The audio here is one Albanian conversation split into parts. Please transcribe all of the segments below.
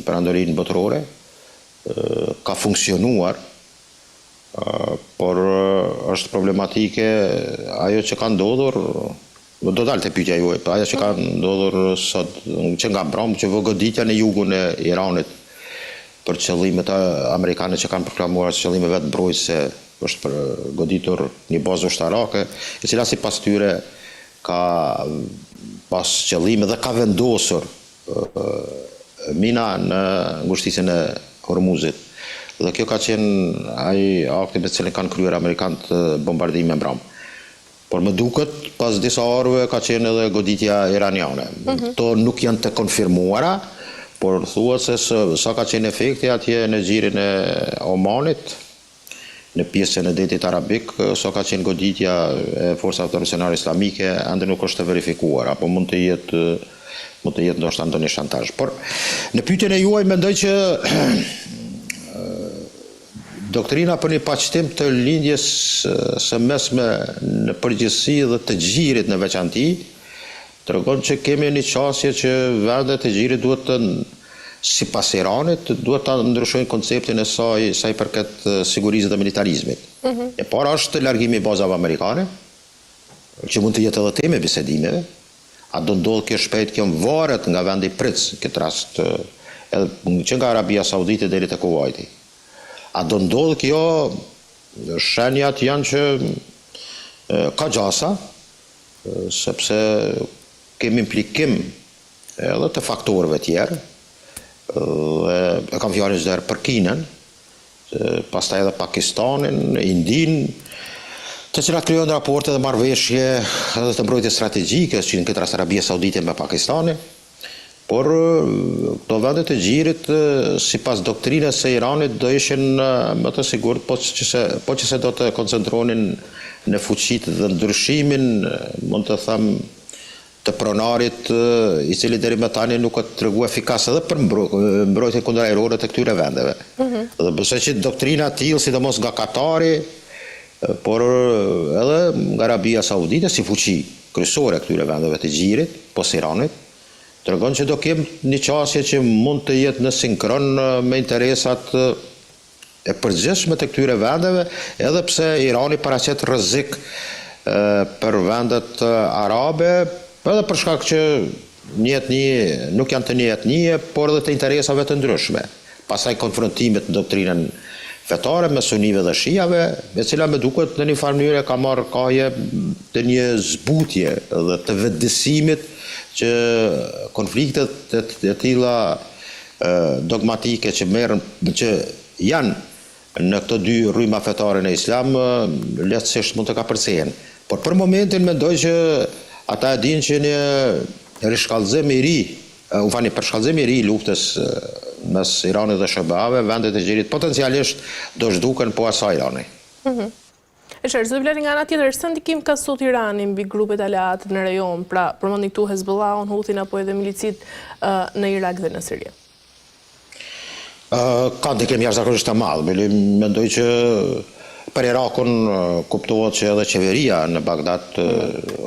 perandorinë botërore, ka funksionuar, por është problematike ajo që ka ndodhur, do dalë të pyetja juaj, ajo që ka ndodhur sot, që nga mbrëm, që vë goditja në jugun e Iranit për qëllimet amerikane që kanë proklamuar që qëllime vetë mbrojtëse, është për goditur një bazë ushtarake, e cila si pas tyre ka pas qëllime dhe ka vendosur mina në ngushtisjen e Hormuzit. Dhe kjo ka qenë ai akti me cilin kanë kryer amerikanët bombardime mbrëm. Por më duket, pas disa orëve ka qenë edhe goditja iraniane. To nuk janë të konfirmuara, por thuhet se sa ka qenë efekti atje në xhirin e Omanit, në pjesën e detit arabik, sa ka qenë goditja e forcave revolucionare islamike, ende nuk është të verifikuar, apo mund të jetë ndoshta ndonjë shantazh. Por në pyetjen e juaj mendoj që doktrina për një paqëtim të lindjes së mesme në përgjithësi dhe të xhirit në veçanti tregon që kemi një qasje që vendet e xhirit duhet të, sipas Iranit, duhet të ndryshojnë konceptin e saj sa i përket sigurisë dhe militarizmit. E para është largimi i bazave amerikane, që mund të jetë edhe temë bisedimeve. A do ndodh kjo shpejt, kjo varet nga vendi pritës, në këtë rast edhe që nga Arabia Saudite deri te Kuwaiti. A do ndodh kjo, shenjat janë që ka gjasa, sepse kemi implikim edhe të faktorëve tjerë, e kam fjalën çdo herë për Kinën, pastaj edhe Pakistanin, Indin, të cilat krijojnë raporte dhe marrëveshje edhe të mbrojtje strategjike, që në këtë rast Arabia Saudite me Pakistanin, por këto vendet e xhirit, sipas doktrinës së Iranit, do ishin më të sigurt, po që se do të koncentronin në fuqitë dhe ndryshimin, mund të them, të pronarit, i cili deri më tani nuk ka treguar efikas edhe për mbrojtjen kundër ajrore të këtyre vendeve. Dhe besoj që doktrina e tillë, sidomos nga Katari, por edhe nga Arabia Saudite si fuqi kryesore këtyre vendeve të xhirit, pas Iranit, tregon që do kem një qasje që mund të jetë në sinkron me interesat e përgjithshme të këtyre vendeve, edhe pse Irani paraqet rrezik për vendet arabe, edhe për shkak që një etni nuk janë të një etnie, por edhe të interesave të ndryshme. Pastaj konfrontimet në doktrinën fetare me sunive dhe shijave, me cila me duket në një farë mënyrë ka marrë kaje të një zbutje dhe të vetëdijsimit që konfliktet e tilla dogmatike që janë në këto dy rryma fetare në Islam, lehtësisht mund të kapërcehen. Por për momentin mendoj që ata e dinë që një rishkallëzim i ri, përshkallëzim i ri luftës mes Iranit dhe SBA-ve, vendet e xhirit potencialisht do zhduken po asaj Irani. Zoti Vleri, nga ana tjetër, sa ndikim ka sot Irani mbi grupet aleate në rajon, pra përmendi këtu Hezbollahun, Houthit apo edhe milicit në Irak dhe në Siri? Ka ndikim jashtëzakonisht të madh. Mendoj që për Irakun kuptohet që edhe qeveria në Bagdad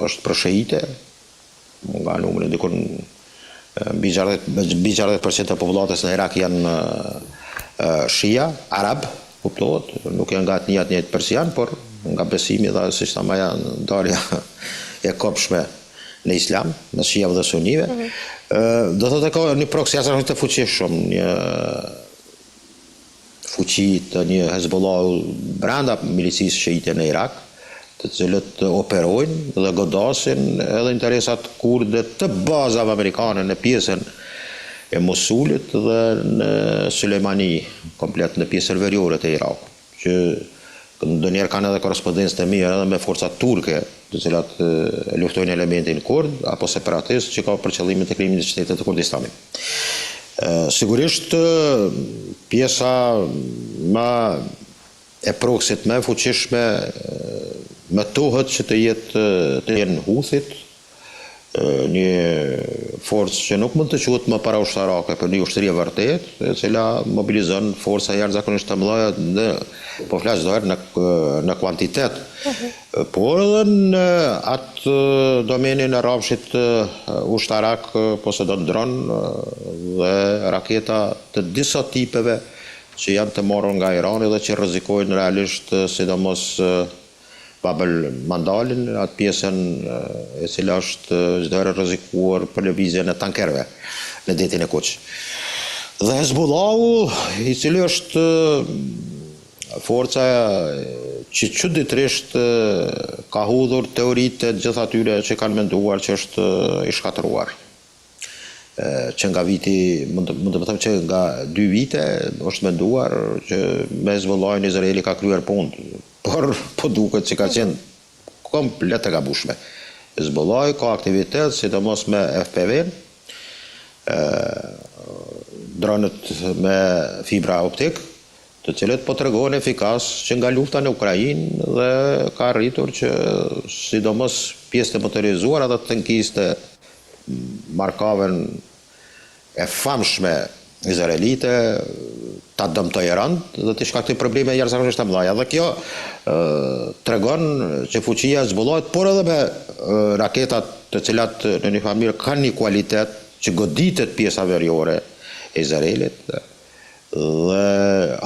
është prosheite, nga numri dikun mbi 60% të popullatës në Irak janë shia, arab, kuptohet, nuk janë nga etnia të njëjtë persian, por nga besimi dhe siç thamë janë ndarja e kopshme në Islam, në shijave dhe sunive. Do thotë ka një proksi jashtëzakonisht të fuqishëm, një fuqi të një Hezbollahu brenda milicisë shiite në Irak, të cilët operojnë dhe godasin edhe interesat kurde të bazave amerikane në pjesën e Mosulit dhe në Sulemani, komplet në pjesën veriore të Irakut, që ndonjëherë kanë edhe korrespondencë të mirë edhe me forcat turke, të cilat luftojnë elementin kurd apo separatist që ka për qëllimin të krijimin të shtetit të Kurdistanit. Sigurisht pjesa më e proksit më e fuqishme metohet që të jenë Houthit, një forcë që nuk mund të quhet më paraushtarake, për një ushtri e vërtet, e cila mobilizon forca jashtëzakonisht të mëdha, po flas çdo herë në kuantitet, por edhe në atë domenin e rrafshit ushtarak posedon dron dhe raketa të disa tipeve që janë të marrur nga Irani dhe që rrezikojnë realisht sidomos Babel Mandalin, atë pjesën e cila është çdo herë rrezikuar për lëvizjen e tankerëve në detin e Kuq. Dhe Hezbollahu, i cili është forca që çuditërisht ka hudhur teoritë të gjithë atyre që kanë menduar që është i shkatëruar. Që nga viti, mund të them që nga 2 vite është menduar që me Hezbollahin Izraeli ka kryer punë, por po duket që ka qenë komplet e gabueshme. Hezbollahi ka aktivitet, sidomos me FPV-n, dronët me fibra optik, të cilët po tregojnë efikas që nga lufta në Ukrainë dhe ka arritur që sidomos pjesët e motorizuara dhe tankiste markaven e famshme izraelite ta dëmtojë rënd dhe të shkaktoj probleme jashtëzakonisht të mëdha. Dhe kjo tregon që fuqia e Hezbollahit, por edhe me raketat të cilat në një familje kanë një kualitet që goditet pjesa veriore e Izraelit dhe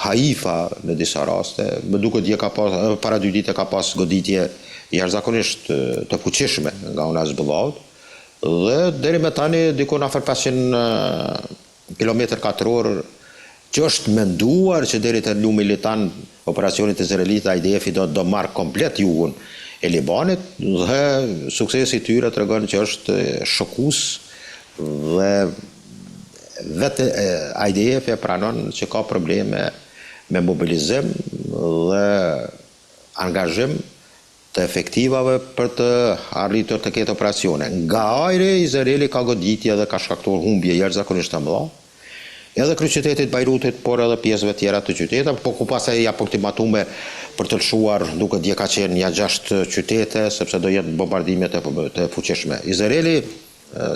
Haifa në disa raste, më duket para 2 ditë ka pas goditje jashtëzakonisht të fuqishme nga ana e Hezbollahut. Dhe deri me tani diku në afër 500 km2 që është menduar që deri te lumi Litan operacionit izraelit IDF do marrë komplet jugun e Libanit dhe suksesi i tyre tregon që është shokues dhe vetë IDF e pranon që ka probleme me mobilizim dhe angazhim të efektivave për të arritur të ketë operacione. Nga ajri, Izraeli ka goditje dhe ka shkaktuar humbje jashtëzakonisht të mëdha, edhe kryeqytetit Beirutit, por edhe pjesëve tjera të qyteteve, po ku pastaj ja ultimatume për të lëshuar, duket dje ka qenë ja 6 qytete, sepse do jenë bombardime të fuqishme. Izraeli,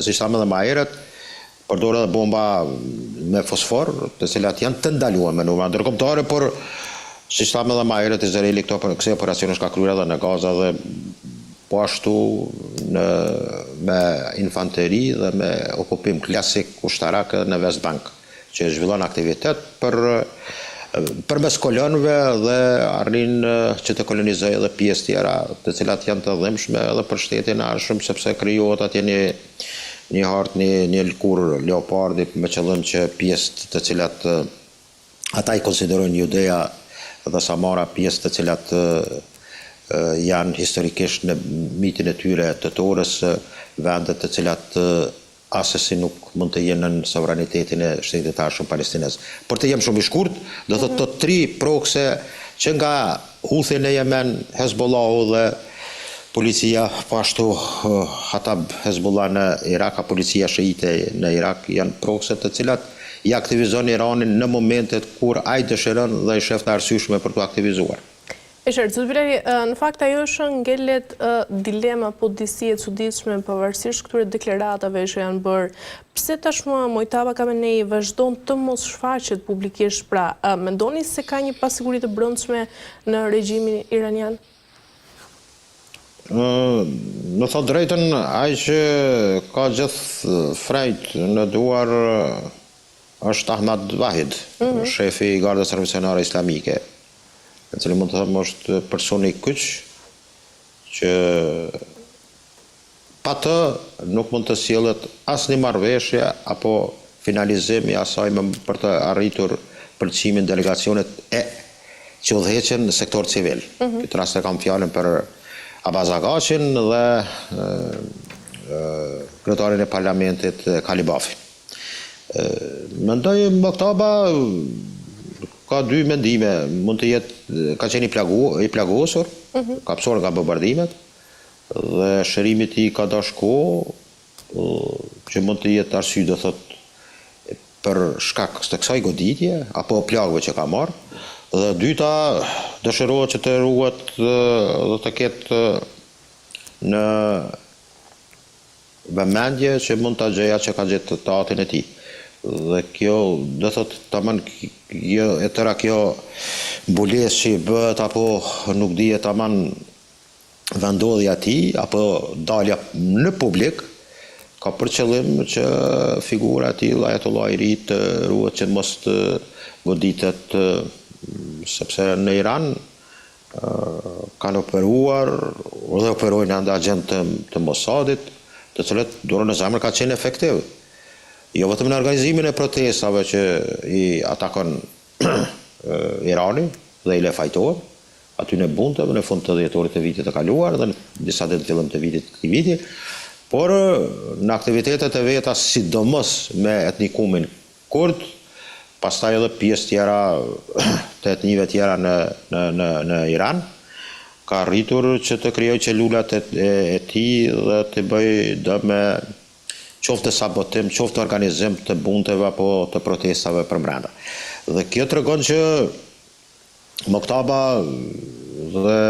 siç thamë edhe më herët, përdor edhe bomba me fosfor, të cilat janë të ndaluara me norma ndërkombëtare, por siç thamë edhe më herët, Izraeli këto operacione ka kryer edhe në Gaza dhe po ashtu me infanteri dhe me okupim klasik ushtarak në Westbank, që zhvillon aktivitet përmes kolonëve dhe arrin që të kolonizojë edhe pjesë tjera, të cilat janë të dhimbshme edhe për shtetin e arshëm, sepse krijohet atje një hartë, një lëkurë leopardi me qëllim që pjesë të cilat ata i konsiderojnë Judea dhe Samara, pjesë të cilat janë historikisht në mitin e tyre të Torës, vendet të cilat asesi nuk mund të jenë në sovranitetin e shtetit të arshëm palestinez. Por të jem shumë i shkurt, do të thotë 3 prokse që nga Houthi në Yemen, Hezbollahu dhe policia, po ashtu Hatab Hezbollah në Irak, policia shiite në Irak, janë prokse të cilat i aktivizon Iranin në momentet kur ai dëshiron dhe i shef të arsyeshme për të aktivizuar. Zotbileri, në fakt ajo është ngelet dilema po disi e çuditshme pavarësisht këtyre deklaratave që janë bërë. Pse tashmë Mojtaba Khamenei vazhdon të mos shfaqet publikisht, pra mendoni se ka një pasiguri të brendshme në regjimin iranian? Në thot drejtën, ai që ka gjithë frejt në duar është Ahmad Vahid, shefi i Gardës Revolucionare Islamike, në cili mund të thëmë është personi kyç që pa të nuk mund të sjellet asnjë marrëveshje apo finalizim i asaj për të arritur përqimin delegacionet që udhëheqen në sektor civil. Këtë rast e kam fjalën për Abaz Agacin dhe kryetarin e parlamentit Kalibafi. Mendoj Mojtaba ka 2 mendime, mund të jetë ka qenë i plagosur, ka psuar nga bombardimet dhe shërimi i tij ka dash kohë që mund të jetë arsye do thotë për shkak të kësaj goditje apo plagëve që ka marrë. Dhe dyta, dëshirohet që të ruhet dhe të ketë në vëmendje që mund ta gjej atë që ka gjetë të atin e tij. Dhe kjo do thot tamam e tëra kjo mbulesë që i bëhet apo nuk dihet tamam vendodhja e tij apo dalja në publik ka për qëllim që figura e tij Ajatullah i ri të ruhet që mos të goditet, sepse në Iran kanë operuar dhe operojnë ende agent të Mossadit, të cilët durën e zemër ka qenë efektiv. Jo vetëm në organizimin e protestave që i atakon Irani dhe i lefajtohen, aty në Buntëm, në fund të dhjetorit të vitit të kaluar dhe në disa ditë në fillim të vitit të këtij viti, por në aktivitetet e veta, sidomos me etnikumin kurd, pastaj edhe pjesë tjera të etnive tjera në Iran, ka rritur që të krijojë celulat e tij dhe të bëjë dëm me qoftë sabotim, qoftë organizim të bunteve apo të protestave për brenda. Dhe kjo tregon që Moktaba dhe